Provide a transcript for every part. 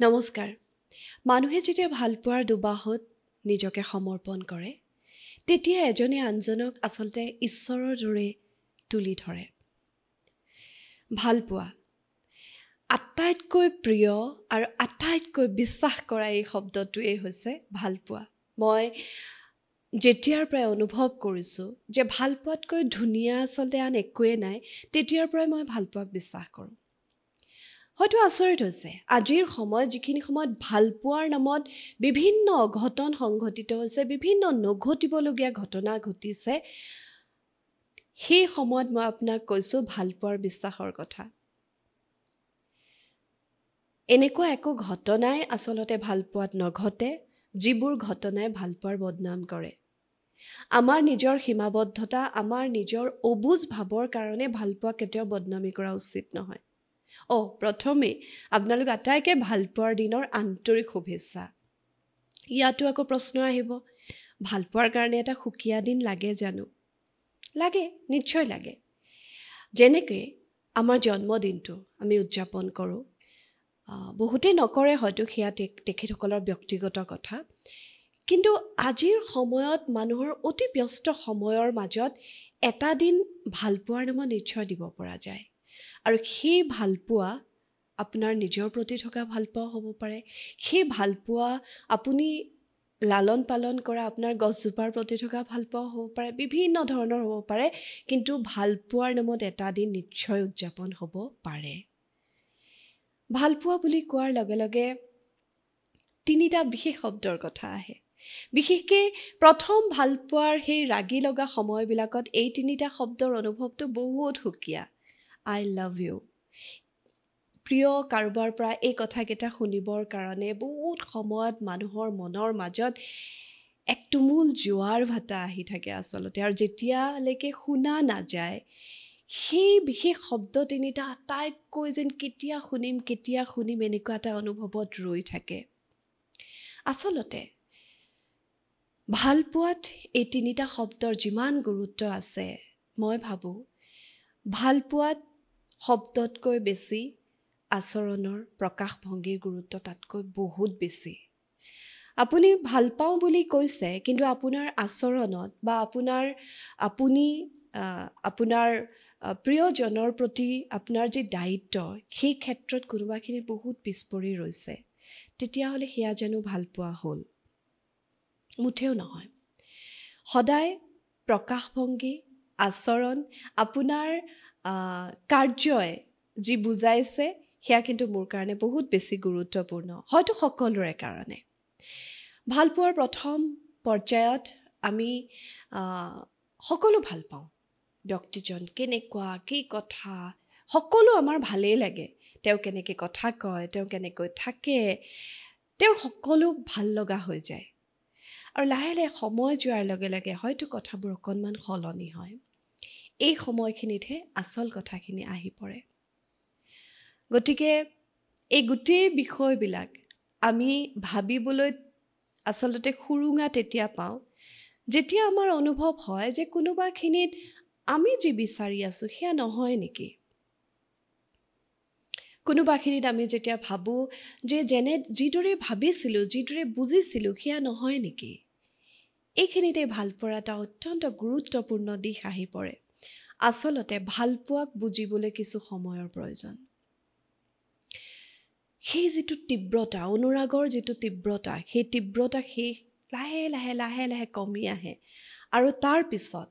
নমস্কাৰ। মানুহে যেতিয়া ভালপোৱাৰ দুবাহত নিজকে সমৰ্পণ কৰে, তেতিয়া এজনে আনজনক আচলতে ঈশ্বৰৰ দৰে তুলি ধৰে। ভালপোৱা আটাইতকৈ প্ৰিয় আৰু আটাইতকৈ বিশ্বাস কৰা এই শব্দটোৱেই হৈছে ভালপোৱা। মই যেতিয়াৰ পৰাই অনুভৱ কৰিছোঁ যে ভালপোৱাতকৈ ধুনীয়া আচলতে আন একোৱেই নাই, তেতিয়াৰ পৰাই মই ভালপোৱাক বিশ্বাস কৰোঁ। হয়তো আচৰিত হৈছে, আজিৰ সময়ত যিখিনি সময়ত ভালপোৱাৰ নামত বিভিন্ন অঘটন সংঘটিত হৈছে, বিভিন্ন নঘটিবলগীয়া ঘটনা ঘটিছে, সেই সময়ত মই আপোনাক কৈছোঁ ভালপোৱাৰ বিশ্বাসৰ কথা। এনেকুৱা একো ঘটনাই আচলতে ভালপোৱাত নঘটে, যিবোৰ ঘটনাই ভালপোৱাৰ বদনাম কৰে। আমাৰ নিজৰ সীমাবদ্ধতা, আমাৰ নিজৰ অবুজ ভাৱৰ কাৰণে ভালপোৱা কেতিয়াও বদনামী কৰা উচিত নহয়। প্ৰথমেই আপোনালোক আটাইকে ভালপোৱাৰ দিনৰ আন্তৰিক শুভেচ্ছা। ইয়াতো আকৌ প্ৰশ্ন আহিব, ভালপোৱাৰ কাৰণে এটা সুকীয়া দিন লাগে জানো? লাগে, নিশ্চয় লাগে। যেনেকৈ আমাৰ জন্মদিনটো আমি উদযাপন কৰোঁ, বহুতেই নকৰে হয়তো, সেয়া তেখেতসকলৰ ব্যক্তিগত কথা। কিন্তু আজিৰ সময়ত মানুহৰ অতি ব্যস্ত সময়ৰ মাজত এটা দিন ভালপোৱাৰ নামত নিশ্চয় দিব পৰা যায়। আৰু সেই ভালপোৱা আপোনাৰ নিজৰ প্ৰতি থকা ভালপোৱা হ'ব পাৰে, সেই ভালপোৱা আপুনি লালন পালন কৰা আপোনাৰ গছজোপাৰ প্ৰতি থকা ভালপোৱা হ'ব পাৰে, বিভিন্ন ধৰণৰ হ'ব পাৰে, কিন্তু ভালপোৱাৰ নামত এটা দিন নিশ্চয় উদযাপন হ'ব পাৰে। ভালপোৱা বুলি কোৱাৰ লগে লগে তিনিটা বিশেষ শব্দৰ কথা আহে। বিশেষকৈ প্ৰথম ভালপোৱাৰ সেই ৰাগি লগা সময়বিলাকত এই তিনিটা শব্দৰ অনুভৱটো বহুত সুকীয়া। I love you. প্ৰিয় কাৰোবাৰ পৰা এই কথাকেইটা শুনিবৰ কাৰণে বহুত সময়ত মানুহৰ মনৰ মাজত এক তুমুল জোৱাৰ ভাটা আহি থাকে আচলতে। আৰু যেতিয়ালৈকে শুনা নাযায়, সেই বিশেষ শব্দ তিনিটা আটাইতকৈ যেন কেতিয়া শুনিম এনেকুৱা এটা অনুভৱত ৰৈ থাকে। আচলতে ভালপোৱাত এই তিনিটা শব্দৰ যিমান গুৰুত্ব আছে, মই ভাবোঁ ভালপোৱাত শব্দতকৈ বেছি আচৰণৰ প্ৰকাশভংগীৰ গুৰুত্ব তাতকৈ বহুত বেছি। আপুনি ভাল পাওঁ বুলি কৈছে, কিন্তু আপোনাৰ আচৰণত বা আপুনি আপোনাৰ প্ৰিয়জনৰ প্ৰতি আপোনাৰ যি দায়িত্ব, সেই ক্ষেত্ৰত কোনোবাখিনি বহুত পিছ পৰি ৰৈছে, তেতিয়াহ'লে সেয়া জানো ভালপোৱা হ'ল? মুঠেও নহয়। সদায় প্ৰকাশভংগী, আচৰণ, আপোনাৰ কাৰ্যই যি বুজাইছে, সেয়া কিন্তু মোৰ কাৰণে বহুত বেছি গুৰুত্বপূৰ্ণ, হয়তো সকলোৰে কাৰণে। ভালপোৱাৰ প্ৰথম পৰ্যায়ত আমি সকলো ভাল পাওঁ। ব্যক্তিজন কেনেকুৱা, কি কথা, সকলো আমাৰ ভালেই লাগে। তেওঁ কেনেকৈ কথা কয়, তেওঁ কেনেকৈ থাকে, তেওঁৰ সকলো ভাল লগা হৈ যায়। আৰু লাহে লাহে সময় যোৱাৰ লগে লগে হয়তো কথাবোৰ অকণমান সলনি হয়। এই সময়খিনিতহে আচল কথাখিনি আহি পৰে। গতিকে এই গোটেই বিষয়বিলাক আমি ভাবিবলৈ আচলতে সুৰুঙা তেতিয়া পাওঁ, যেতিয়া আমাৰ অনুভৱ হয় যে কোনোবাখিনিত আমি যি বিচাৰি আছোঁ সেয়া নহয় নেকি? কোনোবাখিনিত আমি যেতিয়া ভাবোঁ যে যিদৰে ভাবিছিলোঁ, যিদৰে বুজিছিলোঁ, সেয়া নহয় নেকি? এইখিনিতে ভালপোৱাৰ এটা অত্যন্ত গুৰুত্বপূৰ্ণ দিশ আহি পৰে। আচলতে ভালপোৱাক বুজিবলৈ কিছু সময়ৰ প্ৰয়োজন। সেই যিটো তীব্ৰতা, অনুৰাগৰ যিটো তীব্ৰতা, সেই তীব্ৰতা লাহে লাহে কমি আহে। আৰু তাৰ পিছত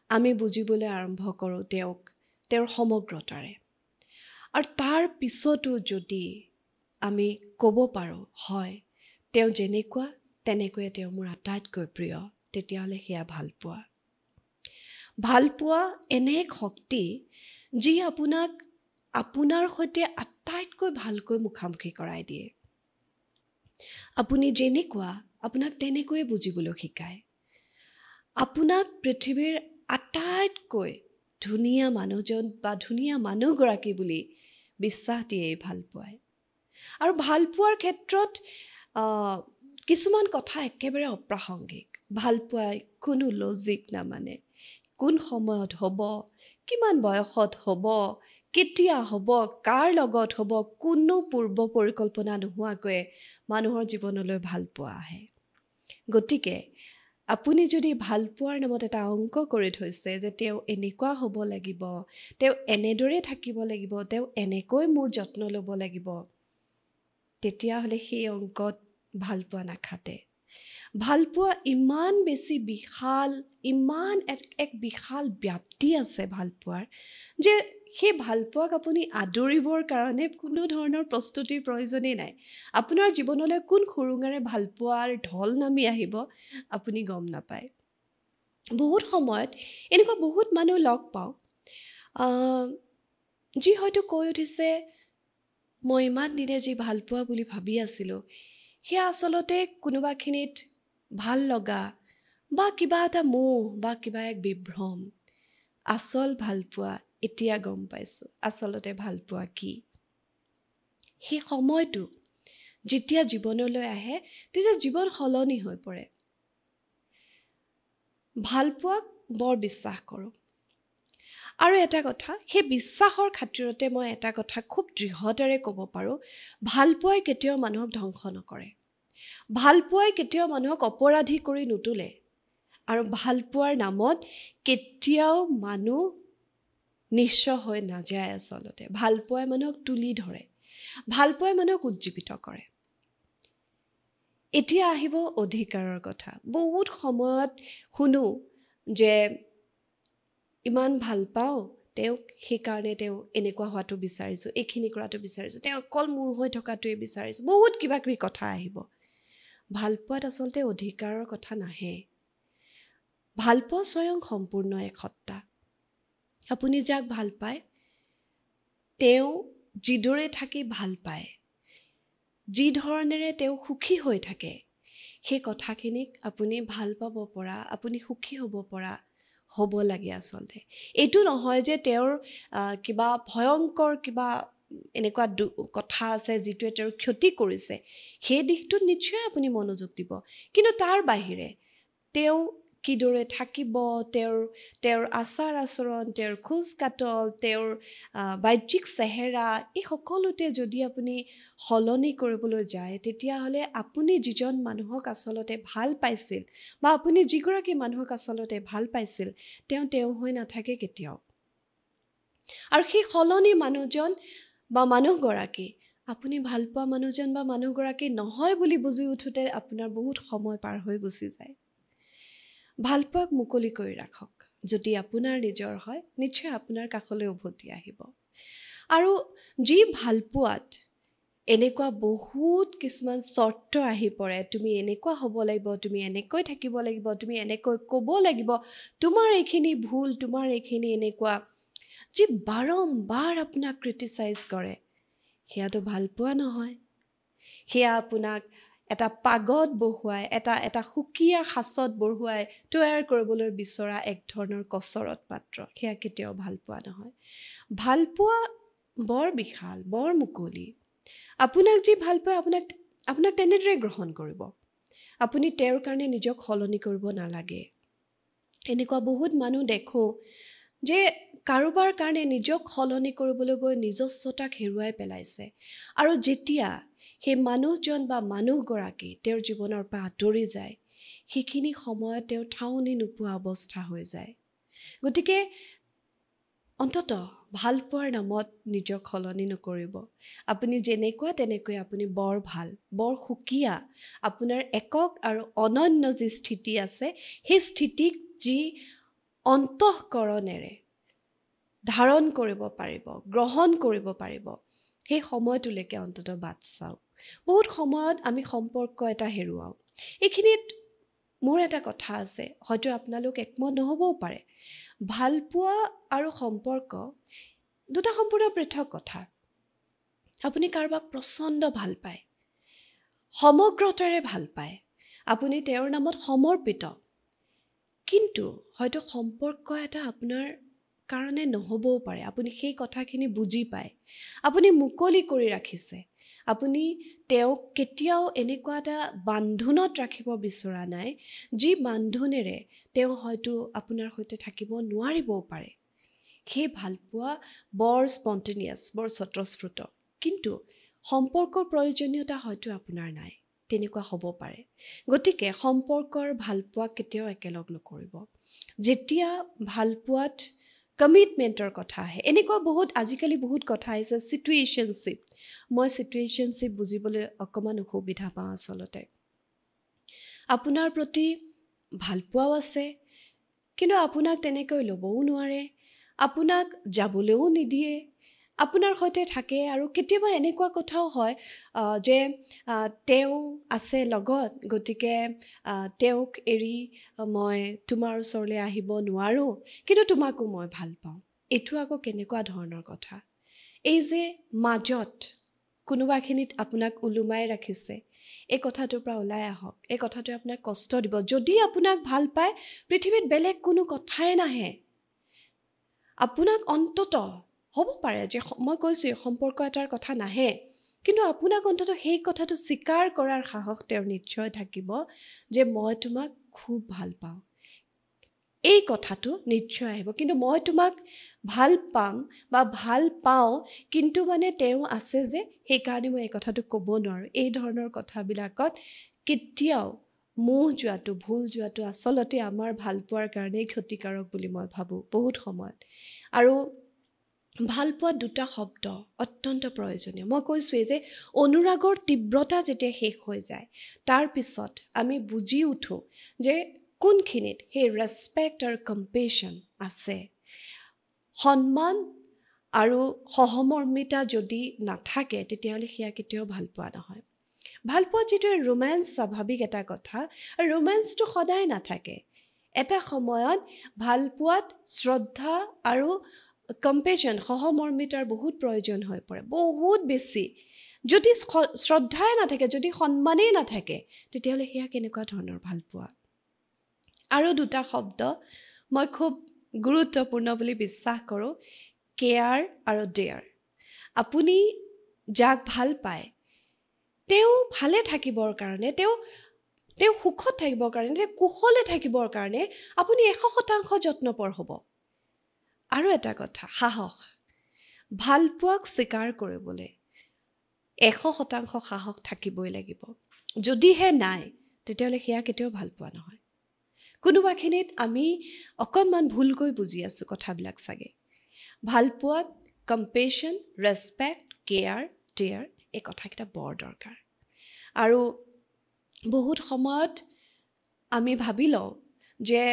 আমি বুজিবলৈ আৰম্ভ কৰোঁ তেওঁৰ সমগ্ৰতাৰে। আৰু তাৰ পিছতো যদি আমি ক'ব পাৰোঁ, হয়, তেওঁ যেনেকুৱা তেনেকৈয়ে তেওঁ মোৰ আটাইতকৈ প্ৰিয়, তেতিয়াহ'লে সেয়া ভালপোৱা। ভালপোৱা এনে এক শক্তি, যি আপোনাক আপোনাৰ সৈতে আটাইতকৈ ভালকৈ মুখামুখি কৰাই দিয়ে। আপুনি যেনেকুৱা, আপোনাক তেনেকৈয়ে বুজিবলৈ শিকায়। আপোনাক পৃথিৱীৰ আটাইতকৈ ধুনীয়া মানুহজন বা ধুনীয়া মানুহগৰাকী বুলি বিশ্বাস দিয়ে এই ভালপোৱাই। আৰু ভালপোৱাৰ ক্ষেত্ৰত কিছুমান কথা একেবাৰে অপ্ৰাসংগিক। ভালপোৱাই কোনো লজিক নামানে। কোন সময়ত হ'ব, কিমান বয়সত হ'ব, কেতিয়া হ'ব, কাৰ লগত হ'ব, কোনো পূৰ্ব পৰিকল্পনা নোহোৱাকৈ মানুহৰ জীৱনলৈ ভালপোৱা আহে। গতিকে আপুনি যদি ভালপোৱাৰ নামত এটা অংক কৰি থৈছে যে তেওঁ এনেকুৱা হ'ব লাগিব, তেওঁ এনেদৰে থাকিব লাগিব, তেওঁ এনেকৈ মোৰ যত্ন ল'ব লাগিব, তেতিয়াহ'লে সেই অংকত ভালপোৱা নাখাটে। ভালপোৱা ইমান বেছি বিশাল, ইমান এক বিশাল ব্যাপ্তি আছে ভালপোৱাৰ, যে সেই ভালপোৱাক আপুনি আদৰিবৰ কাৰণে কোনো ধৰণৰ প্ৰস্তুতিৰ প্ৰয়োজনেই নাই। আপোনাৰ জীৱনলৈ কোন সুৰুঙাৰে ভালপোৱাৰ ঢল নামি আহিব আপুনি গম নাপায়। বহুত সময়ত এনেকুৱা বহুত মানুহ লগ পাওঁ, যি হয়তো কৈ উঠিছে, মই ইমান দিনে যি ভালপোৱা বুলি ভাবি আছিলোঁ, সেয়া আচলতে কোনোবাখিনিত ভাল লগা বা কিবা এটা মোহ বা কিবা এক বিভ্ৰম। আচল ভালপোৱা এতিয়া গম পাইছোঁ, আচলতে ভালপোৱা কি। সেই সময়টো যেতিয়া জীৱনলৈ আহে, তেতিয়া জীৱন সলনি হৈ পৰে। ভালপোৱাক বৰ বিশ্বাস কৰোঁ। আৰু এটা কথা, সেই বিশ্বাসৰ খাতিৰতে মই এটা কথা খুব দৃঢ়তাৰে ক'ব পাৰোঁ, ভালপোৱাই কেতিয়াও মানুহক ধ্বংস নকৰে। ভালপোৱাই কেতিয়াও মানুহক অপৰাধী কৰি নুতুলে। আৰু ভালপোৱাৰ নামত কেতিয়াও মানুহ নিঃস্ব হৈ নাযায়। আচলতে ভালপোৱাই মানুহক তুলি ধৰে, ভালপোৱাই মানুহক উজ্জীৱিত কৰে। এতিয়া আহিব অধিকাৰৰ কথা। বহুত সময়ত শুনো যে ইমান ভাল পাওঁ তেওঁক, সেইকাৰণে তেওঁ এনেকুৱা হোৱাটো বিচাৰিছোঁ, এইখিনি কৰাটো বিচাৰিছোঁ, তেওঁ অকল মোৰ হৈ থকাটোৱে বিচাৰিছোঁ, বহুত কিবা কিবি কথা আহিব। ভালপোৱাত আচলতে অধিকাৰৰ কথা নাহে। ভালপোৱা স্বয়ং সম্পূৰ্ণ এক সত্তা। আপুনি যাক ভাল পায়, তেওঁ যিদৰে থাকি ভাল পায়, যি ধৰণেৰে তেওঁ সুখী হৈ থাকে, সেই কথাখিনিক আপুনি ভাল পাব পৰা, আপুনি সুখী হ'ব পৰা হ'ব লাগে আচলতে। এইটো নহয় যে তেওঁৰ কিবা ভয়ংকৰ কিবা এনেকুৱা কথা আছে যিটোৱে তেওঁৰ ক্ষতি কৰিছে, সেই দিশটোত নিশ্চয় আপুনি মনোযোগ দিব। কিন্তু তাৰ বাহিৰে তেওঁ কিদৰে থাকিব, তেওঁৰ আচাৰ আচৰণ, তেওঁৰ খোজ কাটল, তেওঁৰ বাহ্যিক চেহেৰা, এই সকলোতে যদি আপুনি সলনি কৰিবলৈ যায়, তেতিয়াহ'লে আপুনি যিজন মানুহক আচলতে ভাল পাইছিল বা আপুনি যিগৰাকী মানুহক আচলতে ভাল পাইছিল, তেওঁ হৈ নাথাকে কেতিয়াও। আৰু সেই সলনি মানুহজন বা মানুহগৰাকী আপুনি ভাল পোৱা মানুহজন বা মানুহগৰাকী নহয় বুলি বুজি উঠোঁতে আপোনাৰ বহুত সময় পাৰ হৈ গুচি যায়। ভালপোৱাক মুকলি কৰি ৰাখক। যদি আপোনাৰ নিজৰ হয়, নিশ্চয় আপোনাৰ কাষলৈ উভতি আহিব। আৰু যি ভালপোৱাত এনেকুৱা বহুত কিছুমান চৰ্ত আহি পৰে, তুমি এনেকুৱা হ'ব লাগিব, তুমি এনেকৈ থাকিব লাগিব, তুমি এনেকৈ ক'ব লাগিব, তোমাৰ এইখিনি ভুল, তোমাৰ এইখিনি এনেকুৱা, যি বাৰম্বাৰ আপোনাক ক্ৰিটিচাইজ কৰে, সেয়াতো ভালপোৱা নহয়। সেয়া আপোনাক এটা পাগত বহুৱাই, এটা সুকীয়া সাঁচত বহুৱাই তৈয়াৰ কৰিবলৈ বিচৰা এক ধৰণৰ কচৰত মাত্ৰ। সেয়া কেতিয়াও ভালপোৱা নহয়। ভালপোৱা বৰ বিশাল, বৰ মুকলি। আপোনাক যি ভাল পায়, আপোনাক তেনেদৰে গ্ৰহণ কৰিব। আপুনি তেওঁৰ কাৰণে নিজক সলনি কৰিব নালাগে। এনেকুৱা বহুত মানুহ দেখোঁ যে কাৰোবাৰ কাৰণে নিজক সলনি কৰিবলৈ গৈ নিজস্বতাক হেৰুৱাই পেলাইছে। আৰু যেতিয়া সেই মানুহজন বা মানুহগৰাকী তেওঁৰ জীৱনৰ পৰা আঁতৰি যায়, সেইখিনি সময়ত তেওঁ ঠাউনি নোপোৱা অৱস্থা হৈ যায়। গতিকে অন্ততঃ ভালপোৱাৰ নামত নিজক সলনি নকৰিব। আপুনি যেনেকুৱা তেনেকৈ আপুনি বৰ ভাল, বৰ সুকীয়া। আপোনাৰ একক আৰু অনন্য যি স্থিতি আছে, সেই স্থিতিক যি অন্তঃকৰণেৰে ধাৰণ কৰিব পাৰিব, গ্ৰহণ কৰিব পাৰিব, সেই সময়টোলৈকে অন্ততঃ বাট চাওক। বহুত সময়ত আমি সম্পৰ্ক এটা হেৰুৱাওঁ। এইখিনিত মোৰ এটা কথা আছে, হয়তো আপোনালোক একমত নহ'বও পাৰে। ভালপোৱা আৰু সম্পৰ্ক দুটা সম্পূৰ্ণ পৃথক কথা। আপুনি কাৰোবাক প্ৰচণ্ড ভাল পায়, সমগ্ৰতাৰে ভাল পায়, আপুনি তেওঁৰ নামত সমৰ্পিত, কিন্তু হয়তো সম্পৰ্ক এটা আপোনাৰ কাৰণে নহ'বও পাৰে। আপুনি সেই কথাখিনি বুজি পায়, আপুনি মুকলি কৰি ৰাখিছে, আপুনি তেওঁক কেতিয়াও এনেকুৱা এটা বান্ধোনত ৰাখিব বিচৰা নাই, যি বান্ধোনেৰে তেওঁ হয়তো আপোনাৰ সৈতে থাকিব নোৱাৰিবও পাৰে। সেই ভালপোৱা বৰ স্পণ্টেনিয়াছ, বৰ স্বতঃস্ফূৰ্ত, কিন্তু সম্পৰ্কৰ প্ৰয়োজনীয়তা হয়তো আপোনাৰ নাই, তেনেকুৱা হ'ব পাৰে। গতিকে সম্পৰ্কৰ ভালপোৱা কেতিয়াও একেলগ নকৰিব। যেতিয়া ভালপোৱাত কমিটমেণ্টৰ কথা আহে, এনেকুৱা আজিকালি বহুত কথা আহিছে, ছিটুৱেশ্যনশ্বিপ। মই ছিটুৱেশ্যনশ্বিপ বুজিবলৈ অকণমান অসুবিধা পাওঁ আচলতে। আপোনাৰ প্ৰতি ভালপোৱাও আছে, কিন্তু আপোনাক তেনেকৈ ল'বও নোৱাৰে, আপোনাক যাবলৈও নিদিয়ে, আপোনাৰ সৈতে থাকে। আৰু কেতিয়াবা এনেকুৱা কথাও হয় যে তেওঁ আছে লগত, গতিকে তেওঁক এৰি মই তোমাৰ ওচৰলৈ আহিব নোৱাৰোঁ, কিন্তু তোমাকো মই ভাল পাওঁ। এইটো আকৌ কেনেকুৱা ধৰণৰ কথা? এই যে মাজত কোনোবাখিনিত আপোনাক ওলোমাই ৰাখিছে, এই কথাটোৰ পৰা ওলাই আহক। এই কথাটোৱে আপোনাক কষ্ট দিব। যদি আপোনাক ভাল পায়, পৃথিৱীত বেলেগ কোনো কথাই নাহে। আপোনাক অন্ততঃ হ'ব পাৰে যে মই কৈছোঁ সম্পৰ্ক এটাৰ কথা নাহে, কিন্তু আপোনাক অন্ততঃ সেই কথাটো স্বীকাৰ কৰাৰ সাহস তেওঁৰ নিশ্চয় থাকিব যে মই তোমাক খুব ভাল পাওঁ। এই কথাটো নিশ্চয় আহিব। কিন্তু মই তোমাক ভাল পাম বা ভাল পাওঁ, কিন্তু মানে তেওঁ আছে যে সেইকাৰণে মই এই কথাটো ক'ব নোৱাৰোঁ। এই ধৰণৰ কথাবিলাকত কেতিয়াও মোহ যোৱাটো, ভুল যোৱাটো আচলতে আমাৰ ভাল পোৱাৰ কাৰণেই ক্ষতিকাৰক বুলি মই ভাবোঁ বহুত সময়ত। আৰু ভালপোৱা দুটা শব্দ অত্যন্ত প্ৰয়োজনীয়। মই কৈছোঁৱেই যে অনুৰাগৰ তীব্ৰতা যেতিয়া শেষ হৈ যায়, তাৰ পিছত আমি বুজি উঠোঁ যে কোনখিনিত সেই ৰেচপেক্ট আৰু কম্পেশ্যন আছে। সন্মান আৰু সহমৰ্মিতা যদি নাথাকে, তেতিয়াহ'লে সেয়া কেতিয়াও ভালপোৱা নহয়। ভালপোৱা যিটো ৰোমেন্স স্বাভাৱিক এটা কথা, আৰু ৰোমেন্সটো সদায় নাথাকে। এটা সময়ত ভালপোৱাত শ্ৰদ্ধা আৰু কম্পেশ্যন, সহমৰ্মিতাৰ বহুত প্ৰয়োজন হৈ পৰে, বহুত বেছি। যদি শ্ৰদ্ধাই নাথাকে, যদি সন্মানেই নাথাকে, তেতিয়াহ'লে সেয়া কেনেকুৱা ধৰণৰ ভালপোৱা? আৰু দুটা শব্দ মই খুব গুৰুত্বপূৰ্ণ বুলি বিশ্বাস কৰোঁ, কেয়াৰ আৰু ডেয়াৰ। আপুনি যাক ভাল পায়, তেওঁ ভালে থাকিবৰ কাৰণে, তেওঁ সুখত থাকিবৰ কাৰণে, তেওঁ কুশলে থাকিবৰ কাৰণে আপুনি 100% যত্নপৰ হ'ব। আৰু এটা কথা, সাহস। ভালপোৱাক স্বীকাৰ কৰিবলৈ 100% সাহস থাকিবই লাগিব। যদিহে নাই, তেতিয়াহ'লে সেয়া কেতিয়াও ভালপোৱা নহয়। কোনোবাখিনিত আমি অকণমান ভুলকৈ বুজি আছোঁ কথাবিলাক চাগে। ভালপোৱাত কম্পেশ্যন, ৰেচপেক্ট, কেয়াৰ, ডেয়াৰ, এই কথাকেইটা বৰ দৰকাৰ। আৰু বহুত সময়ত আমি ভাবি লওঁ যে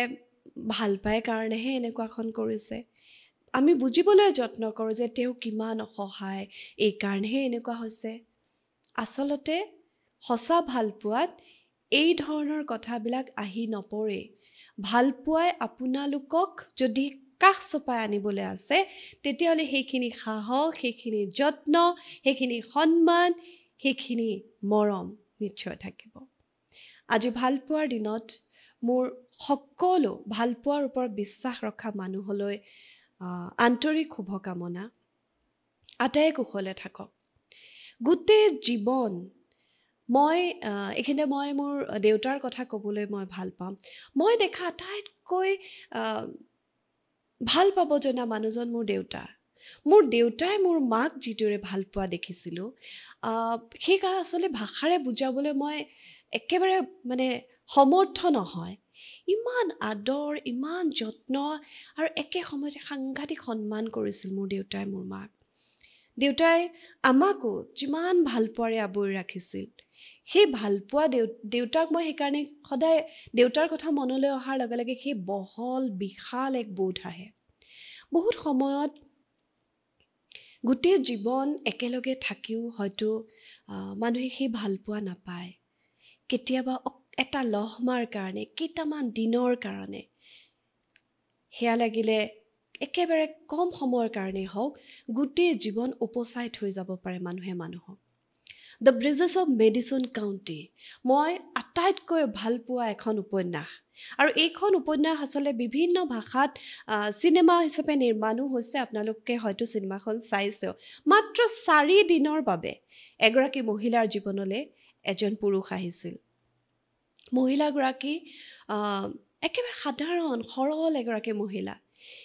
ভাল পাই কাৰণেহে এনেকুৱাখন কৰিছে। আমি বুজিবলৈ যত্ন কৰোঁ যে তেওঁ কিমান অসহায়, এই কাৰণেহে এনেকুৱা হৈছে। আচলতে সঁচা ভালপোৱাত এই ধৰণৰ কথাবিলাক আহি নপৰে। ভালপোৱাই আপোনালোকক যদি কাষ চপাই আনিবলৈ আছে, তেতিয়াহ'লে সেইখিনি সাহস, সেইখিনি যত্ন, সেইখিনি সন্মান, সেইখিনি মৰম নিশ্চয় থাকিব। আজি ভালপোৱাৰ দিনত মোৰ সকলো ভালপোৱাৰ ওপৰত বিশ্বাস ৰখা মানুহলৈ আন্তৰিক শুভকামনা। আটাই কুশলে থাকক। গোটেই জীৱন এইখিনিতে মই মোৰ দেউতাৰ কথা ক'বলৈ মই ভাল পাম। মই দেখা আটাইতকৈ ভাল পাব জনা মানুহজন মোৰ দেউতা। মোৰ দেউতাই মোৰ মাক যিদৰে ভাল পোৱা দেখিছিলোঁ, সেই আচলতে ভাষাৰে বুজাবলৈ মই একেবাৰে সমৰ্থ নহয়। ইমান আদৰ, ইমান যত্ন, আৰু একে সময়তে সাংঘাতিক সন্মান কৰিছিল মোৰ দেউতাই মোৰ মাক। দেউতাই আমাকো যিমান ভালপোৱাৰে আৱৰি ৰাখিছিল, সেই ভালপোৱা দেউতাক মই সেইকাৰণে সদায় দেউতাৰ কথা মনলৈ অহাৰ লগে লগে সেই বহল বিশাল এক বোধ আহে। বহুত সময়ত গোটেই জীৱন একেলগে থাকিও হয়তো মানুহে সেই ভালপোৱা নাপায়। কেতিয়াবা এটা লহমাৰ কাৰণে, কেইটামান দিনৰ কাৰণে, সেয়া লাগিলে একেবাৰে কম সময়ৰ কাৰণেই হওক, গোটেই জীৱন উপচাই থৈ যাব পাৰে মানুহে মানুহক। The bridges of Madison County মই আটাইতকৈ ভাল পোৱা এখন উপন্যাস। আৰু এইখন উপন্যাস আচলতে বিভিন্ন ভাষাত চিনেমা হিচাপে নিৰ্মাণো হৈছে। আপোনালোকে হয়তো চিনেমাখন চাইছেও। মাত্ৰ 4 দিনৰ বাবে এগৰাকী মহিলাৰ জীৱনলৈ এজন পুৰুষ আহিছিল। মহিলাগৰাকী একেবাৰে সাধাৰণ সৰল এগৰাকী মহিলা,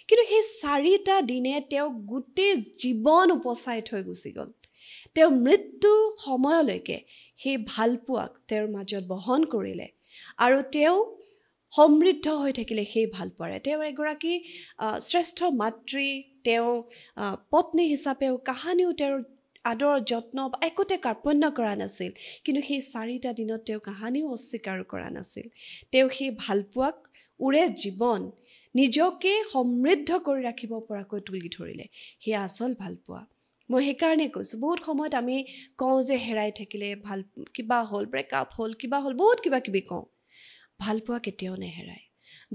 কিন্তু সেই 4টা দিনে তেওঁ গোটেই জীৱন উপচাই থৈ গুচি গ'ল। তেওঁ মৃত্যুৰ সময়লৈকে সেই ভালপোৱাক তেওঁৰ মাজত বহন কৰিলে আৰু তেওঁ সমৃদ্ধ হৈ থাকিলে সেই ভালপোৱাৰে। তেওঁ এগৰাকী শ্ৰেষ্ঠ মাতৃ, তেওঁ পত্নী হিচাপেও কাহানিও তেওঁৰ আদৰ যত্ন একোতে কাৰ্পণ্য কৰা নাছিল, কিন্তু সেই 4টা দিনত তেওঁ কাহানিও অস্বীকাৰ কৰা নাছিল। তেওঁ সেই ভালপোৱাক উৰে জীৱন নিজকে সমৃদ্ধ কৰি ৰাখিব পৰাকৈ তুলি ধৰিলে। সেয়া আচল ভালপোৱা। মই সেইকাৰণে কৈছোঁ, বহুত সময়ত আমি কওঁ যে হেৰাই থাকিলে, ভাল কিবা হ'ল, ব্ৰেকআপ হ'ল, কিবা হ'ল, বহুত কিবা কিবি কওঁ। ভালপোৱা কেতিয়াও নেহেৰায়।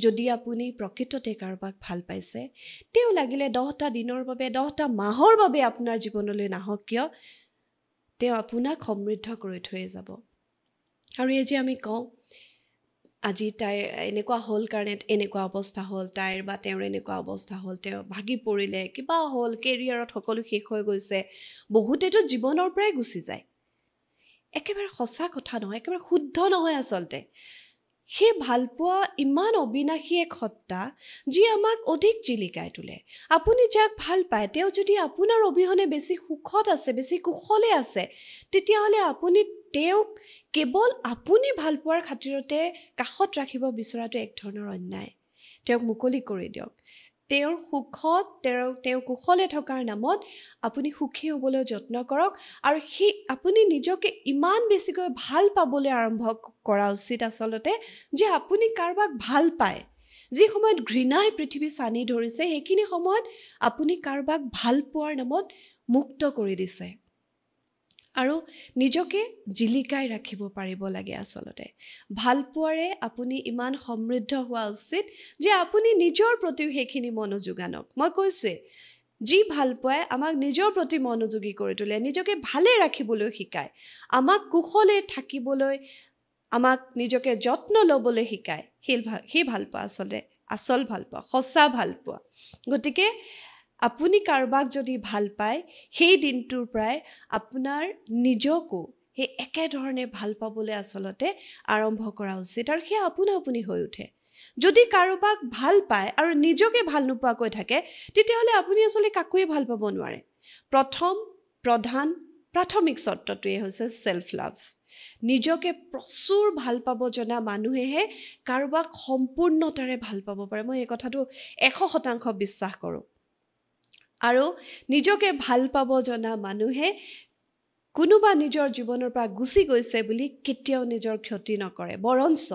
যদি আপুনি প্ৰকৃততে কাৰোবাক ভাল পাইছে, তেওঁ লাগিলে 10টা দিনৰ বাবে, 10টা মাহৰ বাবে আপোনাৰ জীৱনলৈ নাহক কিয়, তেওঁ আপোনাক সমৃদ্ধ কৰি থৈয়ে যাব। আৰু এই যে আমি কওঁ আজি তাইৰ এনেকুৱা হ'ল কাৰণে এনেকুৱা অৱস্থা হ'ল, তাইৰ বা তেওঁৰ এনেকুৱা অৱস্থা হ'ল, তেওঁ ভাগি পৰিলে, কিবা হ'ল, কেৰিয়াৰত সকলো শেষ হৈ গৈছে, বহুতেতো জীৱনৰ পৰাই গুচি যায়। একেবাৰে সঁচা কথা নহয়, একেবাৰে শুদ্ধ নহয় আচলতে। সেই ভালপোৱা ইমান অবিনাশী এক সত্তা, যি আমাক অধিক জিলিকাই তোলে। আপুনি যাক ভাল পায়, তেওঁ যদি আপোনাৰ অবিহনে বেছি সুখত আছে, বেছি কুশলে আছে, তেতিয়াহ'লে আপুনি তেওঁক কেৱল আপুনি ভাল পোৱাৰ খাতিৰতে কাষত ৰাখিব বিচৰাটো এক ধৰণৰ অন্যায়। তেওঁক মুকলি কৰি দিয়ক। তেওঁৰ সুখত, তেওঁ কুশলে থকাৰ নামত আপুনি সুখী হ'বলৈ যত্ন কৰক, আৰু আপুনি নিজকে ইমান বেছিকৈ ভাল পাবলৈ আৰম্ভ কৰা উচিত আচলতে, যে আপুনি কাৰোবাক ভাল পায়। যি সময়ত ঘৃণাই পৃথিৱী চানি ধৰিছে, সেইখিনি সময়ত আপুনি কাৰোবাক ভাল পোৱাৰ নামত মুক্ত কৰি দিছে আৰু নিজকে জিলিকাই ৰাখিব পাৰিব লাগে। আচলতে ভালপোৱাৰে আপুনি ইমান সমৃদ্ধ হোৱা উচিত যে আপুনি নিজৰ প্ৰতিও সেইখিনি মনোযোগ আনক। মই কৈছোঁৱে, যি ভালপোৱাই আমাক নিজৰ প্ৰতি মনোযোগী কৰি তোলে, নিজকে ভালে ৰাখিবলৈ শিকায়, আমাক কুশলে থাকিবলৈ, আমাক নিজকে যত্ন ল'বলৈ শিকায়, সেই ভালপোৱা আচলতে আচল ভালপোৱা, সঁচা ভালপোৱা। গতিকে আপুনি কাৰোবাক যদি ভাল পায়, সেই দিনটোৰ পৰাই আপোনাৰ নিজকো সেই একেধৰণে ভাল পাবলৈ আচলতে আৰম্ভ কৰা উচিত, আৰু সেয়া আপুনি হৈ উঠে। যদি কাৰোবাক ভাল পায় আৰু নিজকে ভাল নোপোৱাকৈ থাকে, তেতিয়াহ'লে আপুনি আচলতে কাকোৱে ভাল পাব নোৱাৰে। প্ৰাথমিক চৰ্তটোৱে হৈছে ছেল্ফ লাভ। নিজকে প্ৰচুৰ ভাল পাব জনা মানুহেহে কাৰোবাক সম্পূৰ্ণতাৰে ভাল পাব পাৰে। মই এই কথাটো 100% বিশ্বাস কৰোঁ। আৰু নিজকে ভাল পাব জনা মানুহে কোনোবা নিজৰ জীৱনৰ পৰা গুচি গৈছে বুলি কেতিয়াও নিজৰ ক্ষতি নকৰে, বৰঞ্চ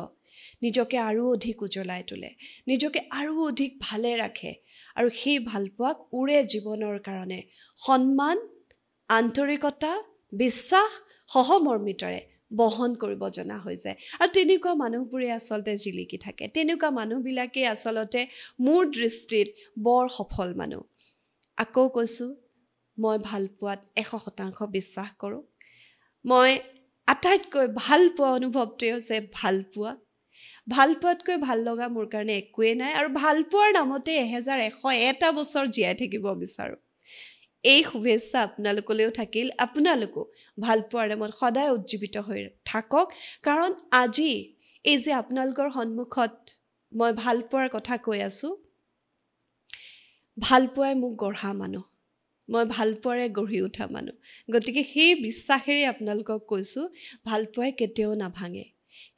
নিজকে আৰু অধিক উজ্বলাই তোলে, নিজকে আৰু অধিক ভালে ৰাখে, আৰু সেই ভালপোৱাক উৰে জীৱনৰ কাৰণে সন্মান, আন্তৰিকতা, বিশ্বাস, সহমৰ্মিতাৰে বহন কৰিব জনা হৈ যায়। আৰু তেনেকুৱা মানুহবোৰে আচলতে জিলিকি থাকে। তেনেকুৱা মানুহবিলাকেই আচলতে মোৰ দৃষ্টিত বৰ সফল মানুহ। আকৌ কৈছোঁ, মই ভালপোৱাত 100% বিশ্বাস কৰোঁ। মই আটাইতকৈ ভাল পোৱা অনুভৱটোৱে হৈছে ভালপোৱা। ভালপোৱাতকৈ ভাল লগা মোৰ কাৰণে একোৱেই নাই, আৰু ভালপোৱাৰ নামতে 1101টা বছৰ জীয়াই থাকিব বিচাৰোঁ। এই শুভেচ্ছা আপোনালোকলৈও থাকিল। আপোনালোকো ভালপোৱাৰ নামত সদায় উজ্জীৱিত হৈ থাকক, কাৰণ আজি এই যে আপোনালোকৰ সন্মুখত মই ভালপোৱাৰ কথা কৈ আছোঁ, ভালপোৱাই মোক গঢ়া মানুহ, মই ভালপোৱাৰে গঢ়ি উঠা মানুহ। গতিকে সেই বিশ্বাসেৰে আপোনালোকক কৈছোঁ, ভালপোৱাই কেতিয়াও নাভাঙে।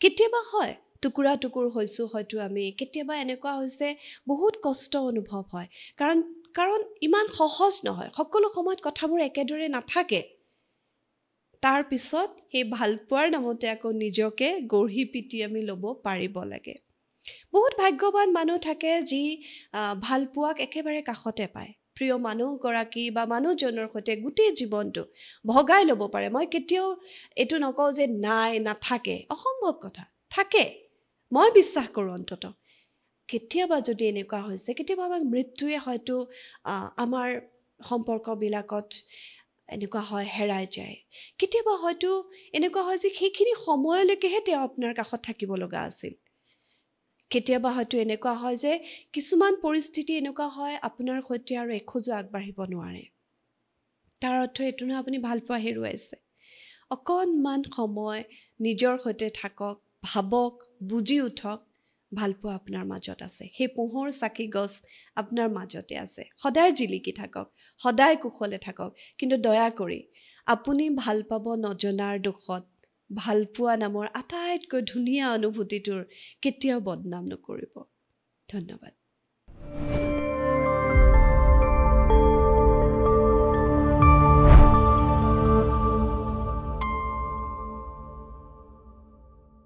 কেতিয়াবা হয় টুকুৰা টুকুৰ হৈছোঁ, হয়তো আমি কেতিয়াবা এনেকুৱা হৈছে বহুত কষ্ট অনুভৱ হয়, কাৰণ ইমান সহজ নহয়, সকলো সময়ত কথাবোৰ একেদৰে নাথাকে। তাৰ পিছত সেই ভালপোৱাৰ নামতে আকৌ নিজকে গঢ়ি পিটি আমি ল'ব পাৰিব লাগে। বহুত ভাগ্যৱান মানুহ থাকে যি ভালপোৱাক একেবাৰে কাষতে পায়, প্ৰিয় মানুহগৰাকী বা মানুহজনৰ সৈতে গোটেই জীৱনটো ভগাই ল'ব পাৰে। মই কেতিয়াও এইটো নকওঁ যে নাথাকে, অসম্ভৱ কথা, থাকে। মই বিশ্বাস কৰোঁ অন্তত। কেতিয়াবা যদি এনেকুৱা হৈছে, কেতিয়াবা আমাক মৃত্যুৱে হয়তো আমাৰ সম্পৰ্কবিলাকত এনেকুৱা হয় হেৰাই যায়। কেতিয়াবা হয়তো এনেকুৱা হয় যে সেইখিনি সময়লৈকেহে তেওঁ আপোনাৰ কাষত থাকিব লগা আছিল। কেতিয়াবা হয়তো এনেকুৱা হয় যে কিছুমান পৰিস্থিতি এনেকুৱা হয় আপোনাৰ সৈতে আৰু এখোজো আগবাঢ়িব নোৱাৰে। তাৰ অৰ্থ এইটো নহয় আপুনি ভালপোৱা হেৰুৱাইছে। অকণমান সময় নিজৰ সৈতে থাকক, ভাবক, বুজি উঠক, ভালপোৱা আপোনাৰ মাজত আছে, সেই পোহৰ চাকি গছ আপোনাৰ মাজতে আছে। সদায় জিলিকি থাকক, সদায় কুশলে থাকক, কিন্তু দয়া কৰি আপুনি ভাল পাব নজনাৰ দুখত ভালপোৱা নামৰ আটাইতকৈ ধুনীয়া অনুভূতিটোৰ কেতিয়াও বদনাম নকৰিব। ধন্যবাদ।